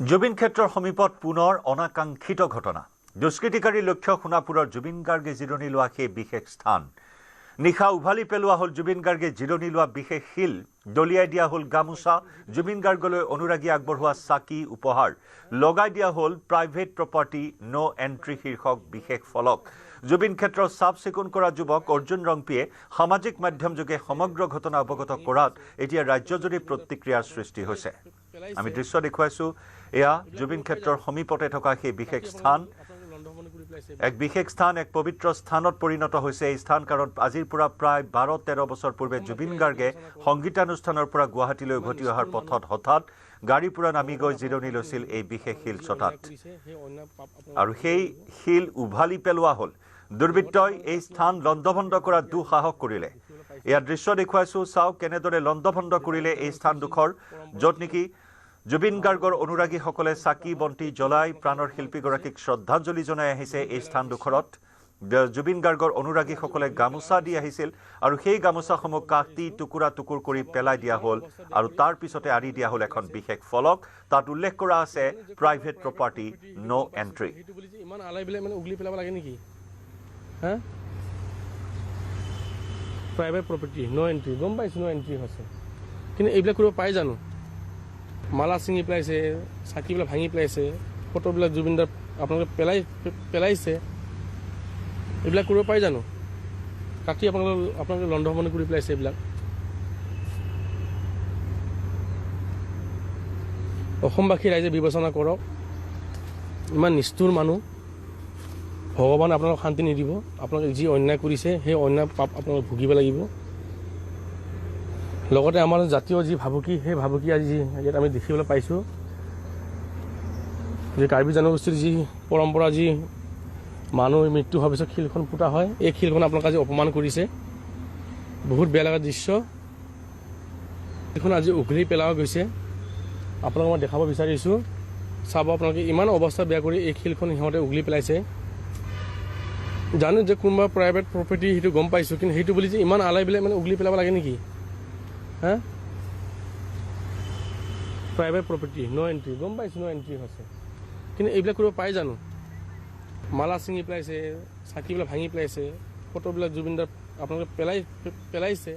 জুবিন ক্ষেত্ৰৰ সমীপত পুনৰ অনাকাংক্ষিত ঘটনা দুষ্কৃতিকাৰী লক্ষ্য সোণাপুৰৰ জুবিন গাৰ্গে জিৰণি লোৱা সেই বিশেষ স্থান নিশা উভালি পেলোৱা হ'ল জুবিন গাৰ্গে জিৰণি লোৱা বিশেষ শিল দলিয়াই দিয়া হ'ল গামোচা জুবিন গাৰ্গলৈ অনুৰাগী আগবঢ়োৱা চাকি উপহাৰ লগাই দিয়া হ'ল প্ৰাইভেট প্ৰপাৰ্টি নো এন্ট্ৰি শীৰ্ষক বিশেষ ফলক জুবিন ক্ষেত্ৰৰ চাফ চিকুণ কৰা যুৱক অৰ্জুন ৰংপিয়ে সামাজিক মাধ্যম যোগে সমগ্ৰ ঘটনা অৱগত কৰাত এতিয়া ৰাজ্যজুৰি প্ৰতিক্ৰিয়াৰ সৃষ্টি হৈছে আমি দৃশ্য দেখুৱাইছো এয়া জুবিন ক্ষেত্ৰৰ সমীপতে থকা সেই বিশেষ স্থান এক বিশেষ স্থান এক পবিত্ৰ স্থানত পৰিণত হৈছে এই স্থান কাৰণ আজিৰ পৰা প্ৰায় 12-13 বছৰ পূৰ্বে জুবিন গাৰ্গে সংগীতানুষ্ঠানৰ পৰা গুৱাহাটীলৈ উভতি অহাৰ পথত হঠাৎ গাড়ীৰ পৰা নামি গৈ জিৰণি লৈছিল এই বিশেষ শিল চটাত আৰু সেই শিল উভালি পেলোৱা হ'ল দুৰ্বৃত্তই এই স্থান লণ্ডভণ্ড কৰা দুঃসাহস কৰিলে এয়া দৃশ্য দেখুৱাইছো চাওক কেনেদৰে লণ্ডভণ্ড কৰিলে এই স্থানডোখৰ য'ত নেকি জুবিন গাৰ্গৰ অনুৰাগীসকলে চাকি বন্তি জ্বলাই প্ৰাণৰ শিল্পীগৰাকীক শ্ৰদ্ধাঞ্জলি জনাই আহিছে এই স্থানডোখৰত জুবিন গাৰ্গৰ অনুৰাগীসকলে গামোচা দি আহিছিল আৰু সেই গামোচাসমূহ কাটি টুকুৰা টুকুৰ কৰি পেলাই দিয়া হ'ল আৰু তাৰ পিছতে আৰি দিয়া হ'ল এখন বিশেষ ফলক তাত উল্লেখ কৰা আছে প্ৰাইভেট প্ৰপাৰ্টি নো এন্ট্ৰি ইমান আলাই বিলাই মানে উগলি পেলাব লাগে নেকি হা প্ৰাইভেট প্ৰপাৰ্টি নো এন্ট্ৰি গম পাইছোঁ নো এন্ট্ৰি হৈছে কিন্তু এইবিলাক কৰিব পাই জানো মালা ছিঙি পেলাইছে চাকিবিলাক ভাঙি পেলাইছে ফটোবিলাক জুবিনদাৰ আপোনালোকে পেলাইছে এইবিলাক কৰিব পাৰি জানো কাটি আপোনালোকে লণ্ডভণ্ডি কৰি পেলাইছে এইবিলাক অসমবাসী ৰাইজে বিবেচনা কৰক ইমান নিষ্ঠুৰ মানুহ ভগৱানে আপোনালোকক শান্তি নিদিব আপোনালোকে যি অন্যায় কৰিছে সেই অন্যায় পাপ আপোনালোকে ভুগিব লাগিব লগতে আমাৰ জাতীয় যি ভাবুকি সেই ভাবুকি আজি ইয়াত আমি দেখিবলৈ পাইছোঁ যে কাৰ্বি জনগোষ্ঠীৰ যি পৰম্পৰা যি মানুহ মৃত্যু হোৱাৰ পিছত শিলখন ফুটা হয় এই শিলখন আপোনালোকে আজি অপমান কৰিছে বহুত বেয়া লগা দৃশ্য এইখন আজি উঘলি পেলোৱা গৈছে আপোনালোকক মই দেখাব বিচাৰিছোঁ চাব আপোনালোকে ইমান অৱস্থা বেয়া কৰি এই শিলখন সিহঁতে উঘলি পেলাইছে জানো যে কোনোবা প্ৰাইভেট প্ৰপাৰ্টি সেইটো গম পাইছোঁ কিন্তু সেইটো বুলি যে ইমান আলাই বিলাই মানে উঘলি পেলাব লাগে নেকি হা প্ৰাইভেট প্ৰপাৰ্টি নো এন্ট্ৰি গম পাইছোঁ নো এন্ট্ৰি হৈছে কিন্তু এইবিলাক কৰিব পাই জানো মালা ছিঙি পেলাইছে চাকিবিলাক ভাঙি পেলাইছে ফটোবিলাক জুবিনদাৰ আপোনালোকে পেলাইছে